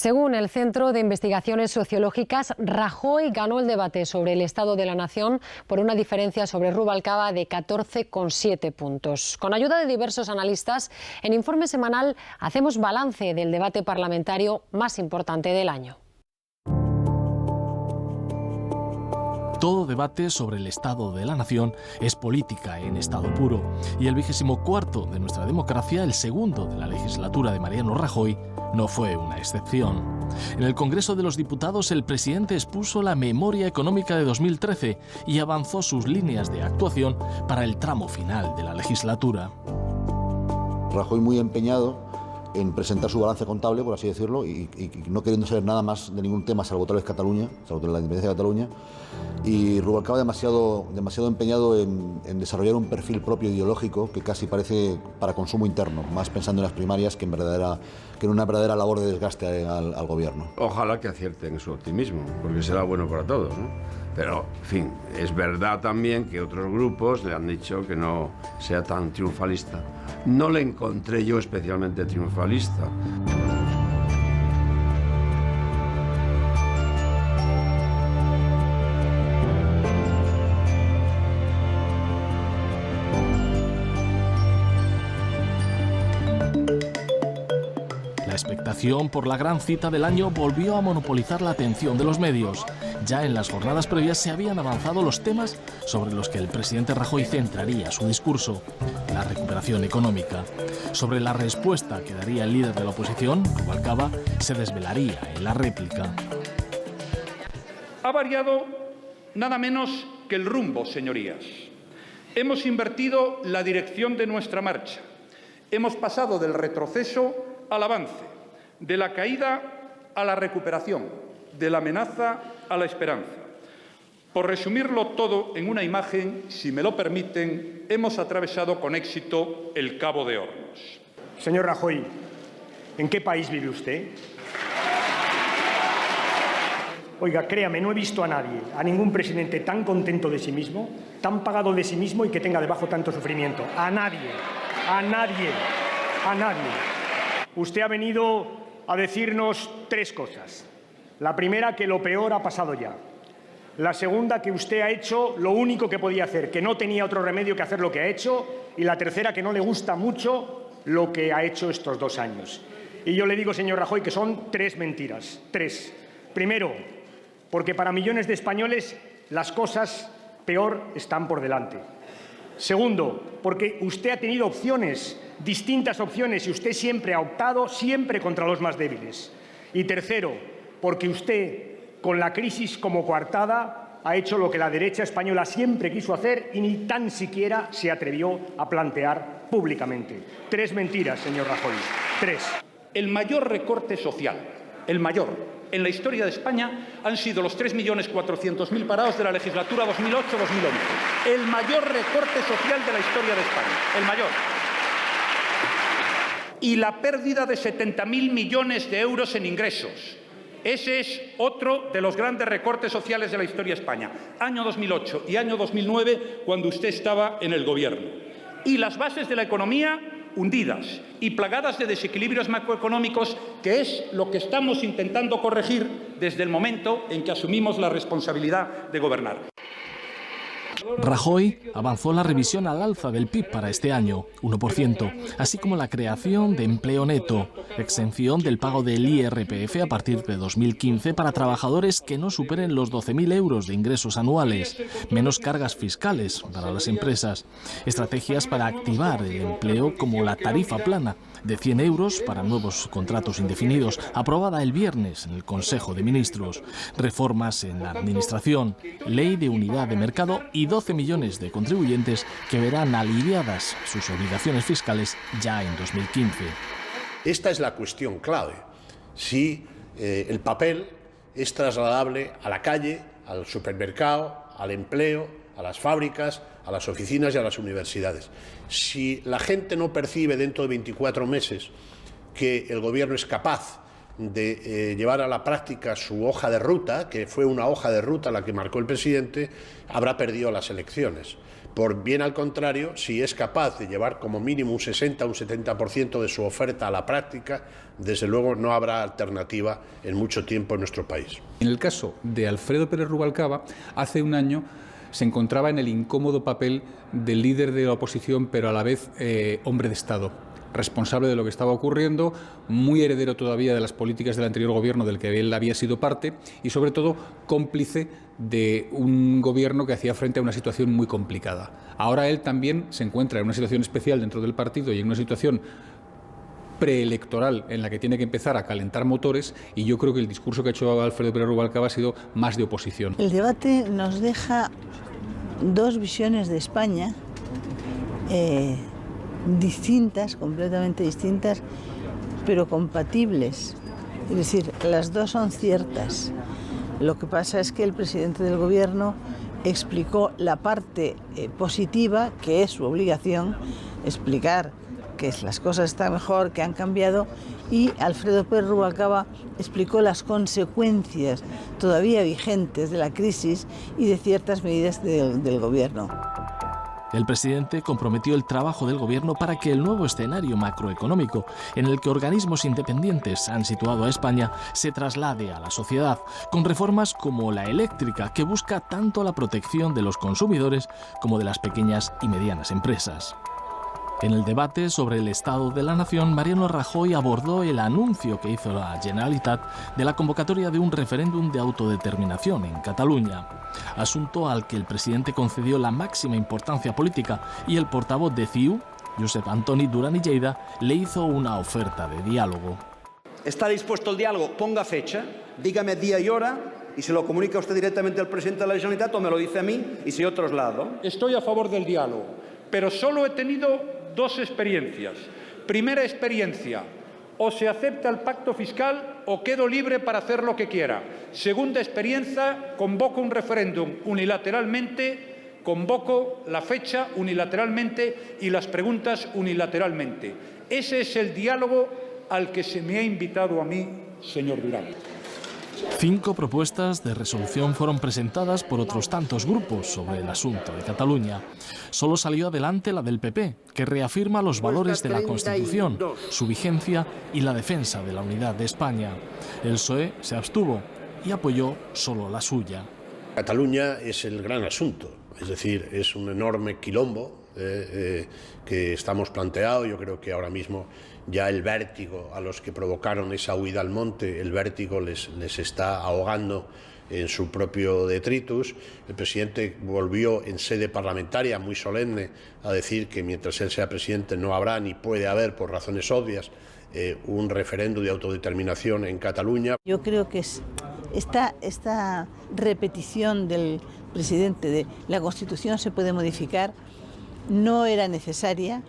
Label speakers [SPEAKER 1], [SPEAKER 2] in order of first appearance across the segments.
[SPEAKER 1] Según el Centro de Investigaciones Sociológicas, Rajoy ganó el debate sobre el estado de la nación por una diferencia sobre Rubalcaba de 14,7 puntos. Con ayuda de diversos analistas, en Informe Semanal hacemos balance del debate parlamentario más importante del año.
[SPEAKER 2] Todo debate sobre el estado de la nación es política en estado puro. Y el 24º de nuestra democracia, el segundo de la legislatura de Mariano Rajoy, no fue una excepción. En el Congreso de los Diputados, el presidente expuso la memoria económica de 2013 y avanzó sus líneas de actuación para el tramo final de la legislatura.
[SPEAKER 3] Rajoy muy empeñado en presentar su balance contable, por así decirlo, y no queriendo saber nada más de ningún tema salvo tal vez Cataluña, salvo la independencia de Cataluña, y Rubalcaba demasiado empeñado en desarrollar un perfil propio ideológico que casi parece para consumo interno, más pensando en las primarias que en una verdadera labor de desgaste al gobierno.
[SPEAKER 4] Ojalá que acierten en su optimismo, porque será bueno para todos, ¿no? Pero, en fin, es verdad también que otros grupos le han dicho que no sea tan triunfalista. No le encontré yo especialmente triunfalista.
[SPEAKER 2] La expectación por la gran cita del año volvió a monopolizar la atención de los medios. Ya en las jornadas previas se habían avanzado los temas sobre los que el presidente Rajoy centraría su discurso. La recuperación económica. Sobre la respuesta que daría el líder de la oposición, Rubalcaba, se desvelaría en la réplica.
[SPEAKER 5] Ha variado nada menos que el rumbo, señorías. Hemos invertido la dirección de nuestra marcha. Hemos pasado del retroceso al avance, de la caída a la recuperación, de la amenaza a la esperanza. Por resumirlo todo en una imagen, si me lo permiten, hemos atravesado con éxito el Cabo de Hornos.
[SPEAKER 6] Señor Rajoy, ¿en qué país vive usted? Oiga, créame, no he visto a nadie, a ningún presidente tan contento de sí mismo, tan pagado de sí mismo y que tenga debajo tanto sufrimiento. A nadie, a nadie, a nadie. Usted ha venido a decirnos tres cosas. La primera, que lo peor ha pasado ya. La segunda, que usted ha hecho lo único que podía hacer, que no tenía otro remedio que hacer lo que ha hecho. Y la tercera, que no le gusta mucho lo que ha hecho estos 2 años. Y yo le digo, señor Rajoy, que son 3 mentiras. 3. Primero, porque para millones de españoles las cosas peor están por delante. Segundo, porque usted ha tenido opciones, distintas opciones, y usted siempre ha optado contra los más débiles. Y tercero, porque usted, con la crisis como coartada, ha hecho lo que la derecha española siempre quiso hacer y ni tan siquiera se atrevió a plantear públicamente. 3 mentiras, señor Rajoy. 3.
[SPEAKER 5] El mayor recorte social, el mayor, en la historia de España han sido los 3.400.000 parados de la legislatura 2008-2011. El mayor recorte social de la historia de España, el mayor. Y la pérdida de 70.000 millones de euros en ingresos. Ese es otro de los grandes recortes sociales de la historia de España. Año 2008 y año 2009, cuando usted estaba en el gobierno. Y las bases de la economía hundidas y plagadas de desequilibrios macroeconómicos, que es lo que estamos intentando corregir desde el momento en que asumimos la responsabilidad de gobernar.
[SPEAKER 2] Rajoy avanzó la revisión al alza del PIB para este año, 1%, así como la creación de empleo neto, exención del pago del IRPF a partir de 2015 para trabajadores que no superen los 12.000 euros de ingresos anuales, menos cargas fiscales para las empresas, estrategias para activar el empleo como la tarifa plana de 100 euros para nuevos contratos indefinidos, aprobada el viernes en el Consejo de Ministros, reformas en la Administración, ley de unidad de mercado y 12 millones de contribuyentes que verán aliviadas sus obligaciones fiscales ya en 2015.
[SPEAKER 7] Esta es la cuestión clave. Si el papel es trasladable a la calle, al supermercado, al empleo, a las fábricas, a las oficinas y a las universidades. Si la gente no percibe dentro de 24 meses que el Gobierno es capaz de llevar a la práctica su hoja de ruta, que fue una hoja de ruta la que marcó el presidente, habrá perdido las elecciones. Por bien al contrario, si es capaz de llevar como mínimo un 60 o un 70% de su oferta a la práctica, desde luego no habrá alternativa en mucho tiempo en nuestro país.
[SPEAKER 8] En el caso de Alfredo Pérez Rubalcaba, hace un año se encontraba en el incómodo papel del líder de la oposición, pero a la vez hombre de Estado, responsable de lo que estaba ocurriendo, muy heredero todavía de las políticas del anterior gobierno del que él había sido parte y, sobre todo, cómplice de un gobierno que hacía frente a una situación muy complicada. Ahora él también se encuentra en una situación especial dentro del partido y en una situación preelectoral en la que tiene que empezar a calentar motores, y yo creo que el discurso que ha hecho Alfredo Pérez Rubalcaba ha sido más de oposición.
[SPEAKER 9] El debate nos deja dos visiones de España distintas, completamente distintas, pero compatibles. Es decir, las dos son ciertas. Lo que pasa es que el presidente del Gobierno explicó la parte positiva, que es su obligación, explicar que las cosas están mejor, que han cambiado, y Alfredo Pérez Rubalcaba explicó las consecuencias todavía vigentes de la crisis y de ciertas medidas del Gobierno.
[SPEAKER 2] El presidente comprometió el trabajo del gobierno para que el nuevo escenario macroeconómico en el que organismos independientes han situado a España se traslade a la sociedad, con reformas como la eléctrica, que busca tanto la protección de los consumidores como de las pequeñas y medianas empresas. En el debate sobre el estado de la nación, Mariano Rajoy abordó el anuncio que hizo la Generalitat de la convocatoria de un referéndum de autodeterminación en Cataluña, asunto al que el presidente concedió la máxima importancia política, y el portavoz de CiU, Josep Antoni Duran i Lleida, le hizo una oferta de diálogo.
[SPEAKER 10] ¿Está dispuesto al diálogo? Ponga fecha, dígame día y hora, y se lo comunica usted directamente al presidente de la Generalitat, o me lo dice a mí y se traslado.
[SPEAKER 5] Estoy a favor del diálogo, pero solo he tenido dos experiencias. Primera experiencia: o se acepta el pacto fiscal o quedo libre para hacer lo que quiera. Segunda experiencia: convoco un referéndum unilateralmente, convoco la fecha unilateralmente y las preguntas unilateralmente. Ese es el diálogo al que se me ha invitado a mí, señor Durán.
[SPEAKER 2] 5 propuestas de resolución fueron presentadas por otros tantos grupos sobre el asunto de Cataluña. Solo salió adelante la del PP, que reafirma los valores de la Constitución, su vigencia y la defensa de la unidad de España. El PSOE se abstuvo y apoyó solo la suya.
[SPEAKER 7] Cataluña es el gran asunto, es decir, es un enorme quilombo que estamos planteado. Yo creo que ahora mismo ya el vértigo a los que provocaron esa huida al monte, el vértigo les está ahogando en su propio detritus. El presidente volvió en sede parlamentaria muy solemne a decir que mientras él sea presidente no habrá ni puede haber, por razones obvias, un referéndum de autodeterminación en Cataluña.
[SPEAKER 9] Yo creo que esta repetición del presidente de la Constitución se puede modificar no era necesaria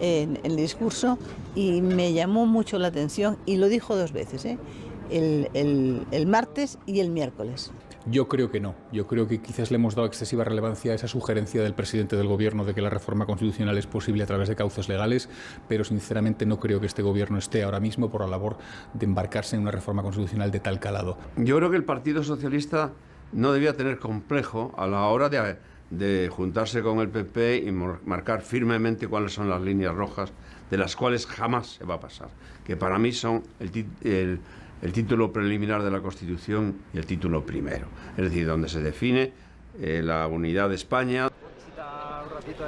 [SPEAKER 9] en el discurso, y me llamó mucho la atención, y lo dijo 2 veces, el martes y el miércoles.
[SPEAKER 8] Yo creo que no. Yo creo que quizás le hemos dado excesiva relevancia a esa sugerencia del presidente del Gobierno de que la reforma constitucional es posible a través de cauces legales, pero sinceramente no creo que este Gobierno esté ahora mismo por la labor de embarcarse en una reforma constitucional de tal calado.
[SPEAKER 4] Yo creo que el Partido Socialista no debía tener complejo a la hora de juntarse con el PP y marcar firmemente cuáles son las líneas rojas de las cuales jamás se va a pasar, que para mí son el título preliminar de la Constitución y el título primero, es decir, donde se define la unidad de España.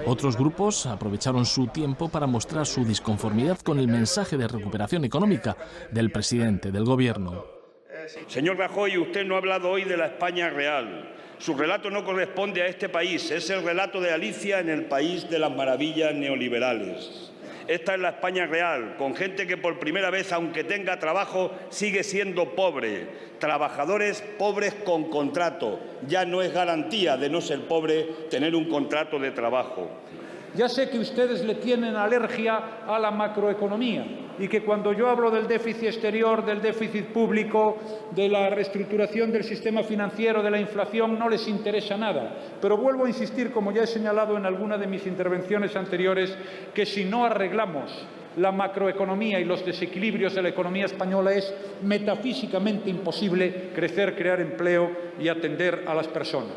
[SPEAKER 2] Otros grupos aprovecharon su tiempo para mostrar su disconformidad con el mensaje de recuperación económica del presidente del Gobierno.
[SPEAKER 11] Señor Rajoy, usted no ha hablado hoy de la España real. Su relato no corresponde a este país, es el relato de Alicia en el país de las maravillas neoliberales. Esta es la España real, con gente que por primera vez, aunque tenga trabajo, sigue siendo pobre. Trabajadores pobres con contrato. Ya no es garantía de no ser pobre tener un contrato de trabajo.
[SPEAKER 5] Ya sé que ustedes le tienen alergia a la macroeconomía y que cuando yo hablo del déficit exterior, del déficit público, de la reestructuración del sistema financiero, de la inflación, no les interesa nada. Pero vuelvo a insistir, como ya he señalado en alguna de mis intervenciones anteriores, que si no arreglamos la macroeconomía y los desequilibrios de la economía española es metafísicamente imposible crecer, crear empleo y atender a las personas.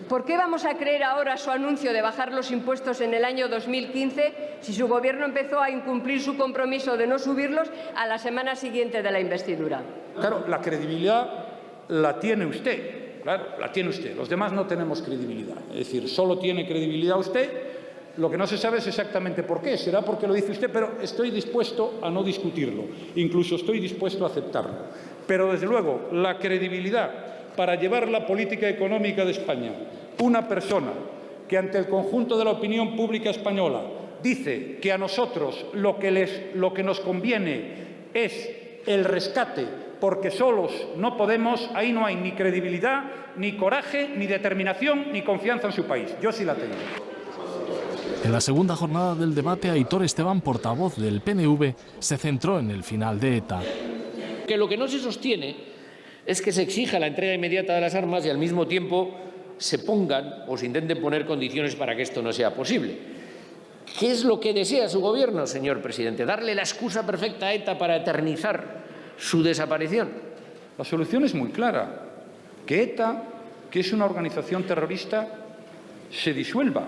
[SPEAKER 12] ¿Por qué vamos a creer ahora su anuncio de bajar los impuestos en el año 2015 si su Gobierno empezó a incumplir su compromiso de no subirlos a la semana siguiente de la investidura?
[SPEAKER 5] Claro, la credibilidad la tiene usted, claro, la tiene usted. Los demás no tenemos credibilidad. Es decir, solo tiene credibilidad usted. Lo que no se sabe es exactamente por qué. Será porque lo dice usted, pero estoy dispuesto a no discutirlo. Incluso estoy dispuesto a aceptarlo. Pero, desde luego, la credibilidad para llevar la política económica de España, una persona que ante el conjunto de la opinión pública española dice que a nosotros lo que nos conviene es el rescate porque solos no podemos, ahí no hay ni credibilidad, ni coraje, ni determinación, ni confianza en su país. Yo sí la tengo.
[SPEAKER 2] En la segunda jornada del debate, Aitor Esteban, portavoz del PNV, se centró en el final de ETA.
[SPEAKER 13] Que lo que no se sostiene es que se exija la entrega inmediata de las armas y al mismo tiempo se pongan o se intenten poner condiciones para que esto no sea posible. ¿Qué es lo que desea su Gobierno, señor presidente? ¿Darle la excusa perfecta a ETA para eternizar su desaparición?
[SPEAKER 5] La solución es muy clara. Que ETA, que es una organización terrorista, se disuelva.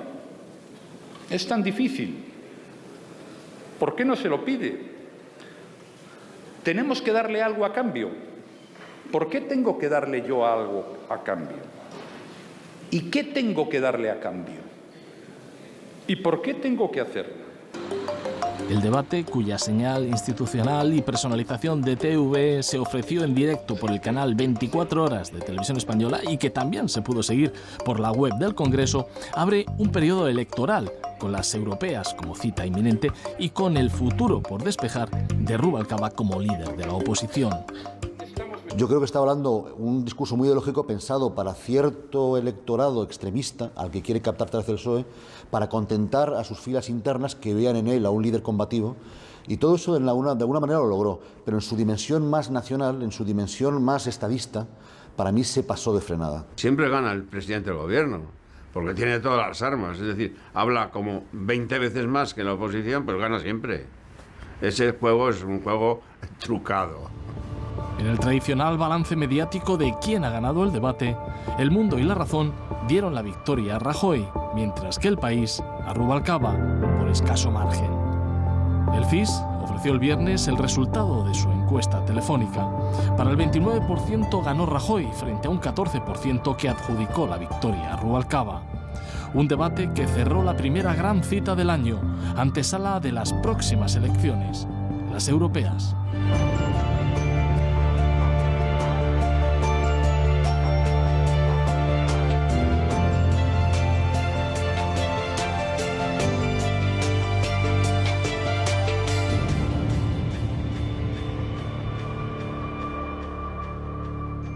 [SPEAKER 5] Es tan difícil. ¿Por qué no se lo pide? Tenemos que darle algo a cambio. ¿Por qué tengo que darle yo algo a cambio? ¿Y qué tengo que darle a cambio? ¿Y por qué tengo que hacerlo?
[SPEAKER 2] El debate, cuya señal institucional y personalización de TV se ofreció en directo por el canal 24 Horas de Televisión Española y que también se pudo seguir por la web del Congreso, abre un periodo electoral con las europeas como cita inminente y con el futuro por despejar de Rubalcaba como líder de la oposición.
[SPEAKER 3] Yo creo que está hablando un discurso muy ideológico pensado para cierto electorado extremista al que quiere captar tras el PSOE para contentar a sus filas internas que vean en él a un líder combativo, y todo eso de alguna manera lo logró, pero en su dimensión más nacional, en su dimensión más estadista, para mí se pasó de frenada.
[SPEAKER 4] Siempre gana el presidente del Gobierno, porque tiene todas las armas, es decir, habla como 20 veces más que la oposición, pero gana siempre. Ese juego es un juego trucado.
[SPEAKER 2] En el tradicional balance mediático de quién ha ganado el debate, El Mundo y La Razón dieron la victoria a Rajoy, mientras que El País a Rubalcaba por escaso margen. El CIS ofreció el viernes el resultado de su encuesta telefónica. Para el 29% ganó Rajoy frente a un 14% que adjudicó la victoria a Rubalcaba. Un debate que cerró la primera gran cita del año, antesala de las próximas elecciones, las europeas.